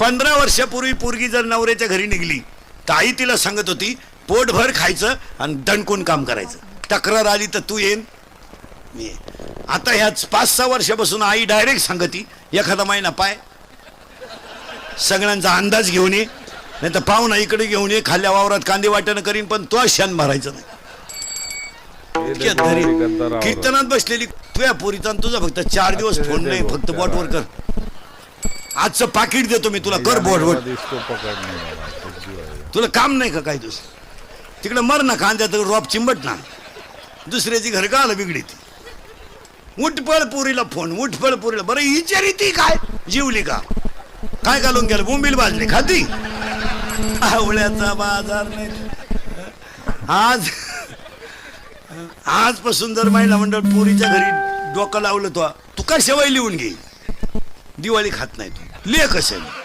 15 वर्षापूर्वी पोरगी जर नवऱ्याच्या घरी निघली तर आई तिला सांगत होती पोटभर खायचं आणि दणकून काम करायचं. तक्रार आली तर तू येईन मी येईन. आता ह्याच 5-6 वर्षापासून आई डायरेक्ट सांगती एखादा महिना पाय सगळ्यांचा अंदाज घेऊन ये, नाही तर पाहुणा इकडे घेऊन ये, खाल्ल्या वावरात कांदे वाटणं करीन पण तो शान भरायचं नाही. कीर्तनात बसलेली तुझ्या पोरीचा तुझा फक्त 4 दिवस फोन नाही, फक्त बॉटवर कर. आजचं पाकिट देतो मी तुला, कर बॉटवर. तुला काम नाही का काय दुसरं? तिकडे मर ना कांद्यात रॉप चिंबट ना, दुसऱ्याची घर का आलं बिगडी ती. उठपळ पुरीला फोन, उठपळ पुरीला. बरं विचारी ती काय जीवली का काय घालून गेलं, बोंबील भाजली खाती. आवळ्याचा बाजार नाही. आजपासून जर महिला मंडळ पुरीच्या घरी डोकं लावलं तो तू का शेवई लिहून घे. दिवाळी खात नाही तू ले कशाला.